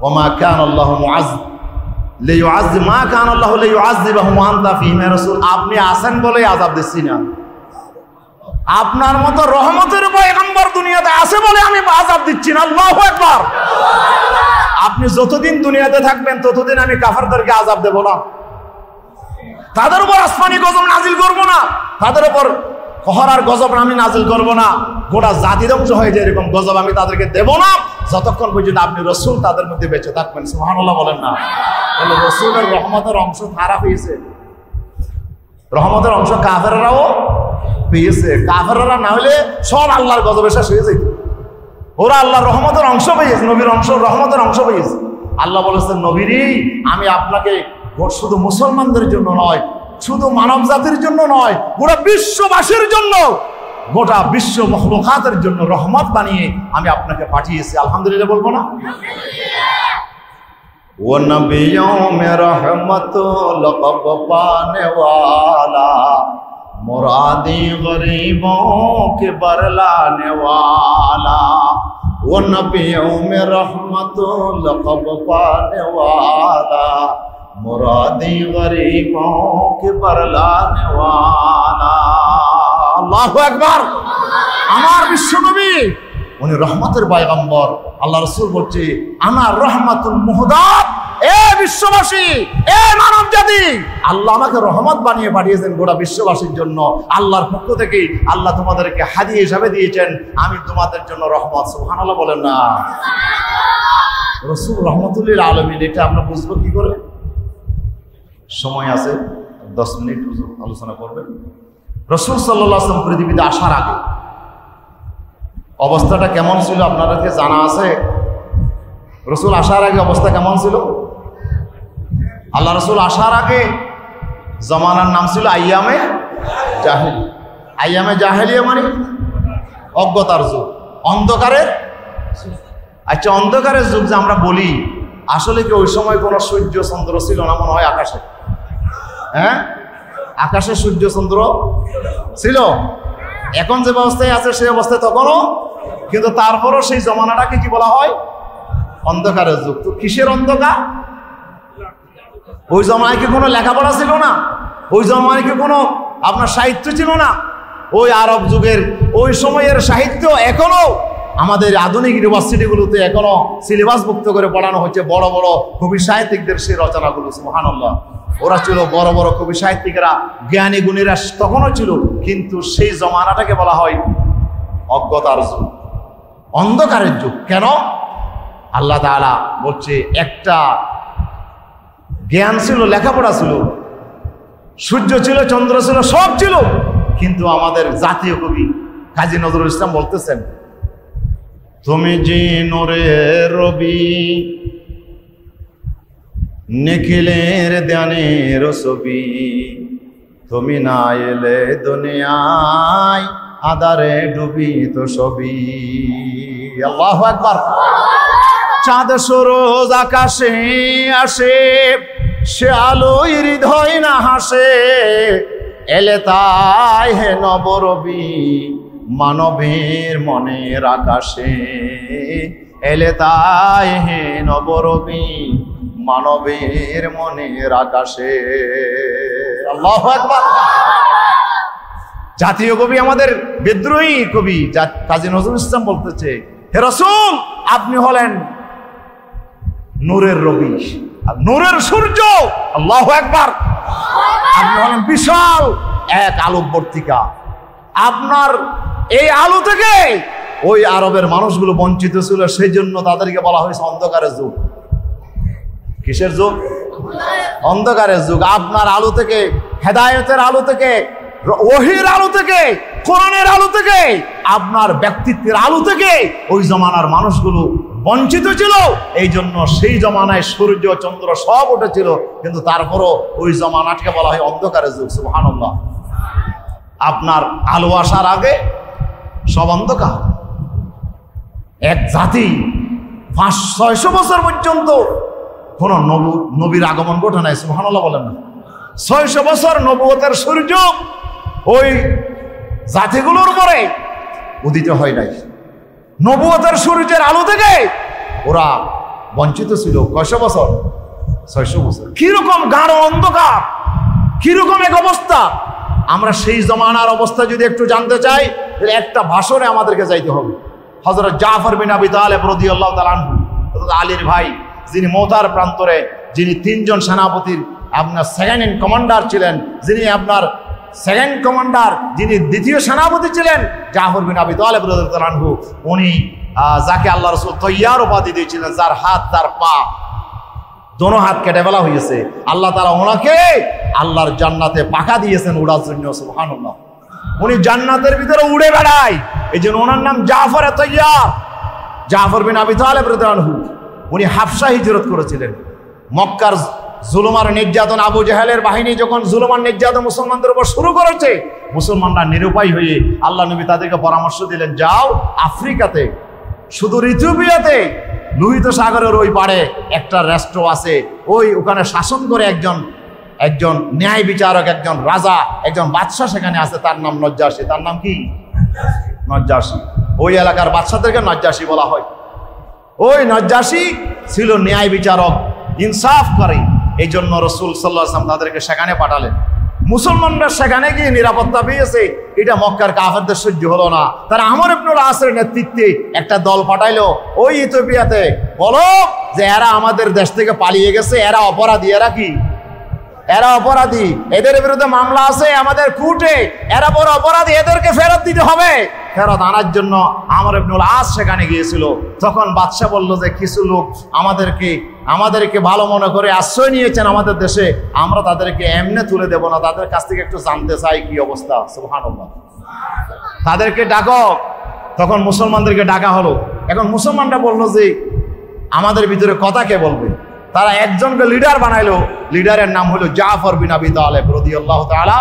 ওমা কানাল্লাহু লিইউআযযিব মা কানাল্লাহু লিইউআযযিবাহুম ওয়া আনতা ফীহিম, ইয়া রাসূল আপনি আছেন বলে আযাব দিচ্ছি না। আপনার মতো রহমতের পয়গম্বর দুনিয়াতে আছে বলে আমি আযাব দিচ্ছি না। আল্লাহু আকবার। আপনি যতদিন দুনিয়াতে থাকবেন ততদিন আমি কাফেরদেরকে আযাব দেব না, তাদের উপর আসমানি গজব নাজিল করব না, তাদের উপর কহরার গজব আমি নাজিল করব না, গোটা জাতি ধ্বংস হয়ে যায় এরকম গজব আমি তাদেরকে দেব না, যতক্ষণ পর্যন্ত আপনি রাসূল তাদের মধ্যে বেঁচে থাকবেন। সুবহানাল্লাহ বলেন না? তাহলে রাসূলের রহমতের অংশ তারা পেয়েছে, রহমতের অংশ কাফেররাও পেয়েছে। কাফেররা না হলে সব আল্লাহর গজবে শেষ হয়ে যেত, ওরা আল্লাহর রহমতের অংশ পেয়েছে, নবীর অংশ, রহমতের অংশ পেয়েছে। আল্লাহ বলেছেন, নবীরই আমি আপনাকে শুধু মুসলমানদের জন্য নয়, শুধু মানব জাতির জন্য নয়, গোটা বিশ্ববাসীর জন্য, গোটা বিশ্ব মখলুকাতের জন্য রহমত বানিয়ে আমি আপনাকে পাঠিয়েছি। আলহামদুলিল্লাহ বলবো না? वो नबियों में रहमत लक़ब पाने वाला, मुरादी गरीबों के बरलाने वाला, वो नबियों में रहमत लक़ब पाने वाला, मुरादी गरीबों के बरलाने वाला। আল্লাহু আকবার। আমার বিশ্ব নবী উনি রহমতের পয়গম্বর। আল্লাহ রাসূল বলছে আনা রহমাতুল মুহদাত, এ বিশ্ববাসী, এ মানব জাতি, আল্লাহ আমাকে রহমত বানিয়ে পাঠিয়েছেন গোটা বিশ্ববাসীর জন্য। আল্লাহর পক্ষ থেকে আল্লাহ তোমাদেরকে হাদিয়া হিসাবে দিয়েছেন, আমি তোমাদের জন্য রহমত। সুবহানাল্লাহ বলেন না? রাসূল রাহমাতুল লিল আলামিন, এটা আমরা বুঝবো কি করে? সময় আছে 10 মিনিট আলোচনা করবেন। রাসূল সাল্লাল্লাহু আলাইহি ওয়াসাল্লাম পৃথিবীতে আসার আগে অবস্থাটা কেমন ছিল আপনাদেরকে জানা আছে? রাসূল আসার আগে অবস্থা কেমন ছিল? আল্লাহ রাসূল আসার আগে জামানার নাম ছিল আইয়ামে জাহেলিয়া। আইয়ামে জাহেলিয়া মানে অজ্ঞতার যুগ, অন্ধকারের। আচ্ছা, অন্ধকারের যুগ যে আমরা বলি, আসলে কি ওই সময় কোনো সূর্য চন্দ্র ছিল না? মনে হয় আকাশে, হ্যাঁ, আকাশে সূর্য চন্দ্র ছিল। এখন যে অবস্থায় আছে সেই অবস্থায় তখনও, কিন্তু তারপরও সেই জমানাটাকে কি বলা হয়? অন্ধকারের যুগ। তো কিসের অন্ধকার? ওই জমানায় কি কোনো লেখাপড়া ছিল না? ওই জমানায় কি কোনো আপনার সাহিত্য ছিল না? ওই আরব যুগের ওই সময়ের সাহিত্য এখনো আমাদের আধুনিক ইউনিভার্সিটিগুলোতে এখনো সিলেবাসভুক্ত করে পড়ানো হচ্ছে। বড় বড় কবি সাহিত্যিকদের সেই রচনাগুলো, সুবহানাল্লাহ, ওরা ছিল বড় বড় কবি সাহিত্যিকরা, জ্ঞানী গুণীরা তখনও ছিল। কিন্তু সেই জমানাটাকে বলা হয় অজ্ঞতার যুগ, অন্ধকারের যুগ। কেন? আল্লাহ তাআলা বলছে একটা জ্ঞান ছিল, লেখাপড়া ছিল, সূর্য ছিল, চন্দ্র ছিল, সব ছিল, কিন্তু আমাদের জাতীয় কবি কাজী নজরুল ইসলাম বলতেছেন, তুমি যে নূরে রবি নিখিলের ধ্যানের ছবি, তুমি না এলে দুনিয়ায় আধারে ডুবি তো সবই। আল্লাহু আকবার। চাঁদ সরোজ আকাশে আসে, সে আলোয় হৃদয় না হাসে, এলে তাই হে নবরবি মানবের মনের আকাশে, এলে তাই হে নবরবি মানবের মনের আকাশে। আল্লাহু আকবার। জাতীয় কবি, আমাদের বিদ্রোহী কবি কাজী নজরুল ইসলাম বলতেছে, হে রাসূল আপনি হলেন নূরের রবি, নূরের সূর্য। আল্লাহু আকবার। আপনি হলেন বিশাল এক আলোকবর্তিকা। আপনার এই আলো থেকে ওই আরবের মানুষগুলো বঞ্চিত ছিল, সেই জন্য তাদেরকে বলা হয়েছে অন্ধকারের যুগ। কিসের যুগ? অন্ধকারের যুগ। আপনার আলো থেকে, হেদায়েতের আলো থেকে, ওহীর আলো থেকে, কোরআনের আলো থেকে, আপনার ব্যক্তিত্বের আলো থেকে ওই জমানার মানুষগুলো বঞ্চিত ছিল। এই জন্য সেই জমানায় সূর্য চন্দ্র সব উঠেছিল, কিন্তু তারপরও ওই জমানাকে বলা হয় অন্ধকারের যুগ। সুবহানাল্লাহ। আপনার আলো আসার আগে সব অন্ধকার। এক জাতি 500-600 বছর পর্যন্ত কোন নবীর আগমন ঘটে নাই। সুবহানাল্লাহ বলেন না? 600 বছর নবুয়তের সূর্য ওই জাতিগুলোর উপরে উদিত হয় নাই। নবুয়তের সূর্যের আলো থেকে ওরা বঞ্চিত ছিল। কয়শো বছর? 600 বছর। কিরকম গাঢ় অন্ধকার, কিরকম এক অবস্থা। আমরা সেই জমানার অবস্থা যদি একটু জানতে চাই, তাহলে একটা ভাষণে আমাদেরকে যাইতে হবে। হযরত জাফর বিন আবি তালেব রাদিয়াল্লাহু তাআলা আনহু, আলীর ভাই, যিনি মওতার প্রান্তরে, যিনি 3 জন সেনাপতির আপনার সেকেন্ড ইন কমান্ডার ছিলেন, যিনি আপনার সেকেন্ড কমান্ডার, যিনি দ্বিতীয় সেনাপতি ছিলেন, জাফর বিন আবি তালেব রাদিয়াল্লাহু আনহু, উনি যাকে আল্লাহ রাসূল তৈয়ার উপাধি দিয়েছিলেন, যার হাত তার পা দোনো হাত কেটে ফেলা হয়েছে, আল্লাহ তাআলা ওনাকে আল্লাহর জান্নাতে পাখা দিয়েছেন উড়ার জন্য। সুবহানাল্লাহ। উনি জান্নাতের ভিতরে উড়ে বেড়ায়, এই জন্য ওনার নাম জাফর তৈয়ার। জাফর বিন আবি তালেব রাদিয়াল্লাহু আনহু উনি হাবশা হিজরত করেছিলেন। মক্কার জুলুম আর নির্যাতন, আবু জাহেলের বাহিনী যখন জুলুম আর নির্যাতন মুসলমানদের উপর শুরু করেছে, মুসলমানরা নিরুপায় হয়ে আল্লাহ নবী তাদেরকে পরামর্শ দিলেন, যাও আফ্রিকাতে, শুধু ইথিওপিয়াতে লোহিত সাগরের ওই পাড়ে একটা রাষ্ট্র আছে, ওখানে শাসন করে একজন ন্যায় বিচারক, একজন রাজা, একজন বাদশা সেখানে আছে, তার নাম নজ্জাশী। তার নাম কি? নজ্জাশী। ওই এলাকার বাদশাদেরকে নজ্জাশী বলা হয়। ওই নজ্জাশী ছিল ন্যায় বিচারক, ইনসাফ করে। এই জন্য রাসূল সাল্লাল্লাহু আলাইহি ওয়াসাল্লাম তাদেরকে সেখানে পাঠালেন। মুসলমানরা সেখানে গিয়ে নিরাপত্তা পেয়েছে, এটা মক্কার কাফেরদের সহ্য হলো না। তারা আমর ইবনুল আসের নেতৃত্বে একটা দল পাঠাইলো ওই ইথিওপিয়াতে, বলো যে এরা আমাদের দেশ থেকে পালিয়ে গেছে, এরা অপরাধী। এরা কি? এরা অপরাধী, এদের বিরুদ্ধে মামলা আছে আমাদের কোর্টে, এরা বড় অপরাধী, এদেরকে ফেরত দিতে হবে। ফেরত আনার জন্য আমর ইবনুল আস সেখানে গিয়েছিল। তখন বাদশা বলল যে কিছু লোক আমাদেরকে ভালো মনে করে আশ্রয় নিয়েছেন আমাদের দেশে, আমরা তাদেরকে এমনি তুলে দেব না, তাদের কাছ থেকে একটু জানতে চাই কি অবস্থা। সুবহানাল্লাহ। তাদেরকে ডাকো। তখন মুসলমানদেরকে ডাকা হলো। এখন মুসলমানরা বললো যে আমাদের ভিতরে কথা কে বলবে? তারা একজনকে লিডার বানাইলো। লিডারের নাম হলো জাফর বিন আবি তালেব রাদিয়াল্লাহু তাআলা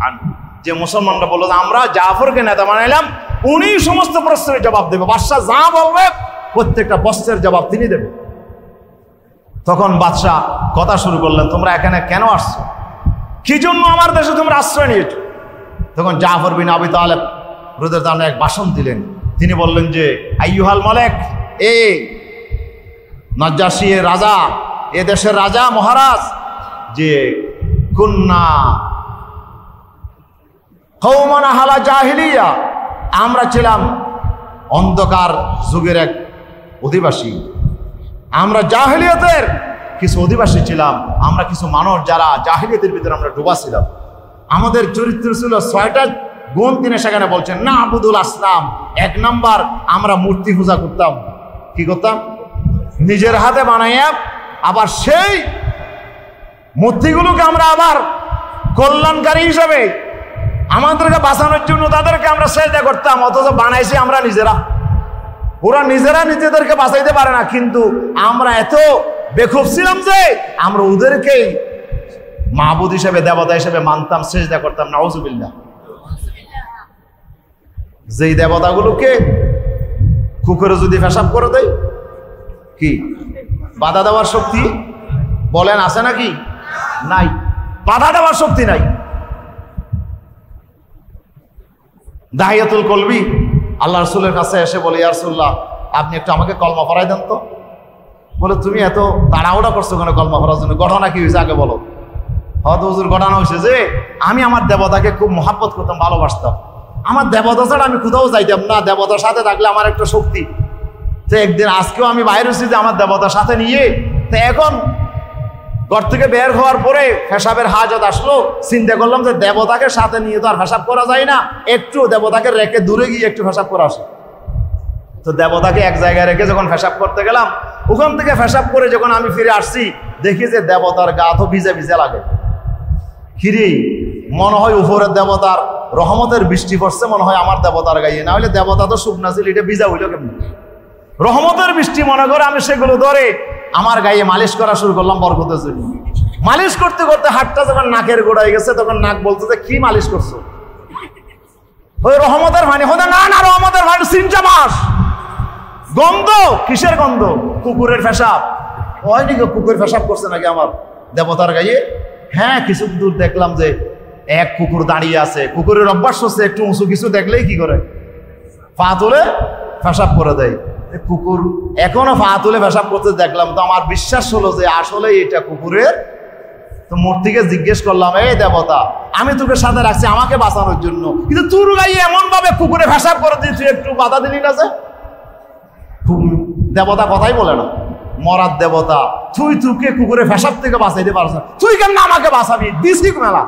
আনহু। যে মুসলমানরা বললো যে আমরা জাফরকে নেতা বানাইলাম, উনি সমস্ত প্রশ্নের জবাব দেবে, বাদশা যা বলবে প্রত্যেকটা প্রশ্নের জবাব তিনি দেবে। তখন বাদশা কথা শুরু করলেন, তোমরা এখানে কেন আসছো? কি জন্য আমার দেশে তোমরা আশ্রয় নিয়েছো? তখন জাফর বিন আবি তালেব রাদিয়াল্লাহু তাআলা এক ভাষণ দিলেন। তিনি বললেন যে আইয়ুহাল মালিক, এ নজ্জাশী রাজা, এ দেশের রাজা মহারাজ, যে কুন্না কওমান আহলা জাহিলিয়া, আমরা ছিলাম অন্ধকার যুগের এক অধিবাসী, আমরা জাহিলিয়াতের কিছু অধিবাসী ছিলাম, আমরা কিছু মানুষ যারা জাহিলিয়াতের ভিতরে আমরা ডুবা ছিলাম। আমাদের চরিত্র ছিল 6টা গুণ তিনি সেখানে বলছেন। না আবুদুল আসলাম, 1 নাম্বার আমরা মূর্তি পূজা করতাম। কি করতাম? নিজের হাতে বানাইয়া আবার সেই মূর্তিগুলোকে আমরা আবার কল্যাণকারী হিসাবে আমাদেরকে বাঁচানোর জন্য তাদেরকে আমরা সেজদা করতাম, অথচ বানাইছি আমরা নিজেরা। ওরা নিজেরা নিজেদেরকে বাঁচাইতে পারে না, কিন্তু আমরা এত বেখুফ ছিলাম যে আমরা ওদেরকেই মাহবুদ হিসেবে, দেবতা হিসেবে মানতাম, সেজদা করতাম, নাউজুবিল্লাহ। যেই দেবতাগুলোকে কুকুরে যদি পেশাব করে দেয়, কি বাধা দেওয়ার শক্তি বলেন আছে নাকি? নাই, বাধা দেওয়ার শক্তি নাই। দাহিয়াতুল কলবি আল্লাহ রাসূলের কাছে এসে বলে, ইয়া রাসূলুল্লাহ, আপনি একটু আমাকে কলমা পড়াই দেন তো। বলে, তুমি এত তাড়াহুড়া করছো কেন কলমা পড়ার জন্য? ঘটনা কি হয়েছে আগে বলো। হয়তো হুজুর, ঘটনা হয়েছে যে আমি আমার দেবতাকে খুব মহাব্বত করতাম, ভালোবাসতাম। আমার দেবতা ছাড়া আমি কোথাও যাইতাম না, দেবতার সাথে থাকলে আমার একটা শক্তি। তো একদিন আজকেও আমি বাইরে হচ্ছি যে আমার দেবতার সাথে নিয়ে, তো এখন ঘর থেকে বের হওয়ার পরে পেশাবের হাজত আসলো, চিন্তা করলাম যে দেবতাকে সাথে নিয়ে তো আর পেশাব করা যায় না, একটু দেবতাকে রেখে দূরে গিয়ে একটু পেশাব করে আসে। তো দেবতাকে এক জায়গায় রেখে যখন পেশাব করতে গেলাম, ওখান থেকে পেশাব করে যখন আমি ফিরে আসছি, দেখি যে দেবতার গা তো ভিজে ভিজে লাগে। কিরে, মনে হয় উপরের দেবতার রহমতের বৃষ্টি পড়ছে, মনে হয় আমার দেবতার গায়ে, না হলে দেবতা তো শুকনা ছিল, এটা ভিজা হইল কেমন? রহমতের বৃষ্টি মনে করে আমি সেগুলো ধরে আমার গায়ে মালিশ করা শুরু করলাম বরকতের জন্য। মালিশ করতে করতে হাতটা যখন নাকের গোড়ায় গেছে, তখন নাক বলতে যে কি মালিশ করছো? ওই রহমতের পানি। হতে না না, রহমতের পানি সিনচা মাস। গন্ধ কিসের গন্ধ? কুকুরের পেশাব। ওই নাকি কুকুরের পেশাব করছে নাকি আমার দেবতার গায়ে? হ্যাঁ, কিছু দূর দেখলাম যে এক কুকুর দাঁড়িয়ে আছে। কুকুরের অভ্যাস হচ্ছে একটু উঁচু কিছু দেখলেই কি করে, পা তুলে পেশাব করে দেয়। কুকুর এখনো পা তুলে পেশাব করতে দেখলাম, তো আমার বিশ্বাস হলো যে আসলে এটা কুকুরের। তো মূর্তিকে জিজ্ঞেস করলাম, এই দেবতা, আমি তোকে সাথে রাখছি আমাকে বাঁচানোর জন্য, কিন্তু তোর গায়ে এমন ভাবে কুকুরে পেশাব করে দিয়েছি, একটু বাধা দিলি না যে? দেবতা কথাই বলে না, মরার দেবতা। তুই তোকে কুকুরে পেশাব থেকে বাঁচাইতে পারছ না, তুই কেমন আমাকে বাঁচাবি? দিছি মেলা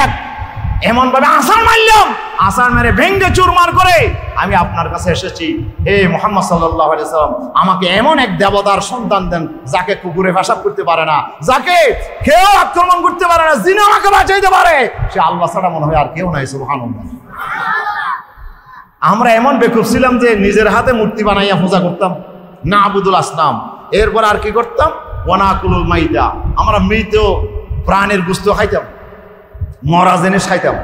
এক এমন ভাবে আসার মারলাম, আসার মেরে ভেঙ্গে চুরমার করে আমি আপনার কাছে এসেছি। হে মুহাম্মদ সাল্লাল্লাহু আলাইহি সাল্লাম, আমাকে এমন এক দেবতার সন্তান দেন যাকে কুকুরে পেশাব করতে পারে না, যাকে কেউ আক্রমণ করতে পারে না, যিনি আমাকে বাঁচাইতে পারে, সে আল্লাহ ছাড়া মনে হয় আর কেউ নাই। সুবহানাল্লাহ। আমরা এমন বেকুব ছিলাম যে নিজের হাতে মূর্তি বানাইয়া পূজা করতাম, না আবুদুল আসনাম। এরপর আর কি করতাম? ওয়ানাকুলুল মাইতা, আমরা মৃত প্রাণের গোশত খাইতাম, মরা জিনিস খাইতাম।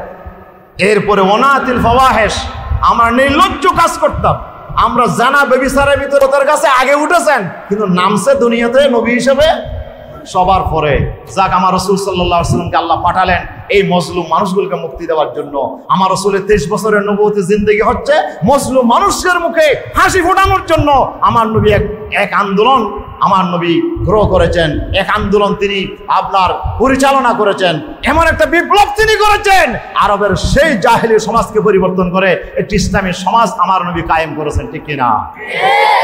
এরপরে ওনাতিল ফাওয়াহিশ, আমরা নির্লজ্জ কাজ করতাম। আমরা জানা বেবিচারের ভিতরে তার কাছে আগে উঠেছেন, কিন্তু নামছে দুনিয়াতে নবী হিসেবে সবার পরে। যাক, আমার রাসূল সাল্লাল্লাহু আলাইহি ওয়াসাল্লামকে আল্লাহ পাঠালেন এই মজলুম মানুষগুলোকে মুক্তি দেওয়ার জন্য। আমার রাসূলের 23 বছরের নবুয়তি জিন্দেগি হচ্ছে মজলুম মানুষের মুখে হাসি ফোটানোর জন্য। আমার নবী এক আন্দোলন আমার নবী গ্রহ করেছেন, এক আন্দোলন তিনি আপনার পরিচালনা করেছেন, এমন একটা বিপ্লব তিনি করেছেন, আরবের সেই জাহেলি সমাজকে পরিবর্তন করে একটি ইসলামী সমাজ আমার নবী কায়েম করেছেন, ঠিক কিনা?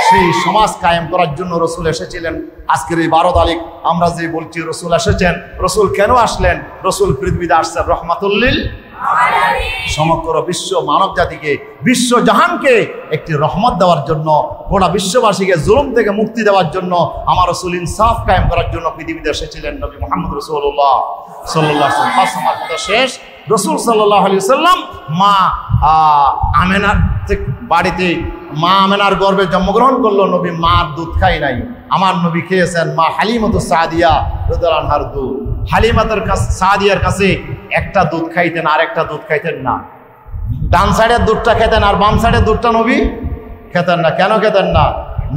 সেই সমাজ কায়েম করার জন্য রসুল এসেছিলেন। আজকের এই 12 তারিখ আমরা যে বলছি রসুল এসেছেন, রসুল কেন আসলেন? রসুল পৃথিবীতে আসছেন রহমাতুল্লিল সমগ্র বিশ্ব মানব জাতিকে, বিশ্ব জাহানকে একটি রহমত দেওয়ার জন্য, গোটা বিশ্ববাসীকে জুলুম থেকে মুক্তি দেওয়ার জন্য, আমার রাসূল ইনসাফ কায়েম করার জন্য পৃথিবীতে এসেছিলেন নবী মুহাম্মদ রাসূলুল্লাহ সাল্লাল্লাহু আলাইহি ওয়াসাল্লাম। কথা শেষ। রাসূল সাল্লাল্লাহু আলাইহি ওয়াসাল্লাম মা আমেনার বাড়িতে, মা আমেনার গর্ভে জন্মগ্রহণ করলো। নবী মার দুধ খাই নাই, আমার নবী খেয়েছেন মা হালিমাতুস সাদিয়া রাদিয়াল্লাহু আনহার দুধ। হালিমাতুর সাদিয়ার কাছে একটা দুধ খাইতেন, আর একটা দুধ খাইতেন না। ডান সাইডের দুধটা খেতেন, আর বাম সাইডের দুধটা নবী খেতেন না। কেন খেতেন না?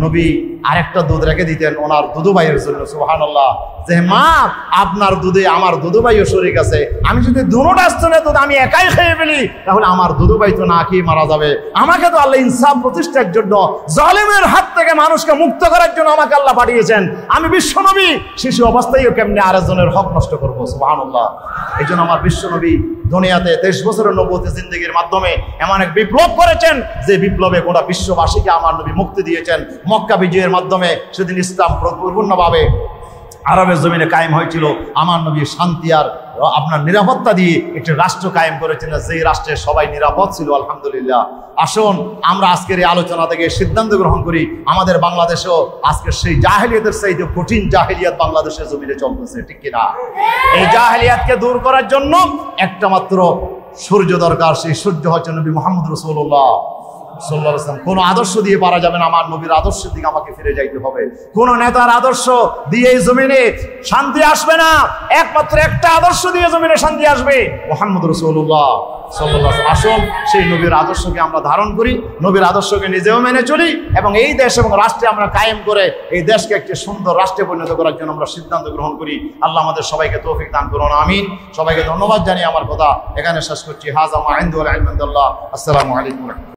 নবী আরেকটা দুধ রেখে দিতেন ওনার দুধু ভাইয়ের জন্য। সুবহানাল্লাহ। যে মা, আপনার দুধে আমার দুধু ভাইও শরীক আছে, আমি যদি দুটোটা স্তনের দুধ আমি একাই খেয়ে ফেলি, তাহলে আমার দুধু ভাই তো না খেয়ে মারা যাবে। আমাকে তো আল্লাহ ইনসাফ প্রতিষ্ঠার জন্য, জালেমের হাত থেকে মানুষকে মুক্ত করার জন্য আমাকে আল্লাহ পাঠিয়েছেন। আমি বিশ্বনবী শিশু অবস্থায়ও কেমনে আরেকজনের হক নষ্ট করবো? সুবহানাল্লাহ। এই জন্য আমার বিশ্বনবী দুনিয়াতে 23 বছরের নবুয়তি জিন্দেগির মাধ্যমে এমন এক বিপ্লব করেছেন, যে বিপ্লবে গোটা বিশ্ববাসীকে আমার নবী মুক্তি দিয়েছেন। মক্কা বিজয়ের মাধ্যমে সেদিন ইসলাম পরিপূর্ণভাবে আরবের জমিনে কায়েম হয়েছিল। আমার নবী শান্তি আর আপনার নিরাপত্তা দিয়ে একটি রাষ্ট্র কায়েম করেছিলেন, যেই রাষ্ট্রে সবাই নিরাপদ ছিল। আলহামদুলিল্লাহ। আসুন আমরা আজকের এই আলোচনা থেকে সিদ্ধান্ত গ্রহণ করি, আমাদের বাংলাদেশেও আজকের সেই জাহেলিয়াতের চাইতে কঠিন জাহেলিয়াত বাংলাদেশের জমিনে চলতেছে, ঠিক কিনা? এই জাহেলিয়াতকে দূর করার জন্য একটা মাত্র সূর্য দরকার, সেই সূর্য হচ্ছে নবী মুহাম্মদ রাসূলুল্লাহ সাল্লাল্লাহু আলাইহি ওয়াসাল্লাম। কোন আদর্শ দিয়ে পারা যাবে না, আমার নবীর আদর্শের দিকে আমাকে ফিরে যাইতে হবে। কোন নেতার আদর্শ দিয়ে এই জমিনে শান্তি আসবে না, একমাত্র একটা আদর্শ দিয়ে জমিনে শান্তি আসবে, মুহাম্মদ রাসূলুল্লাহ সাল্লাল্লাহু আলাইহি ওয়াসাল্লাম। আসুন সেই নবীর আদর্শকে আমরা ধারণ করি, নবীর আদর্শকে নিজেও মেনে চলি এবং এই দেশ এবং রাষ্ট্রে আমরা কায়েম করে এই দেশকে একটি সুন্দর রাষ্ট্রে পরিণত করার জন্য আমরা সিদ্ধান্ত গ্রহণ করি। আল্লাহ আমাদের সবাইকে তৌফিক দান করুন, আমিন। সবাইকে ধন্যবাদ জানিয়ে আমার কথা এখানে শেষ করছি। হাযা মা ইনদা ওয়া ইলমু ইনদাল্লাহ। আসসালামু আলাইকুম।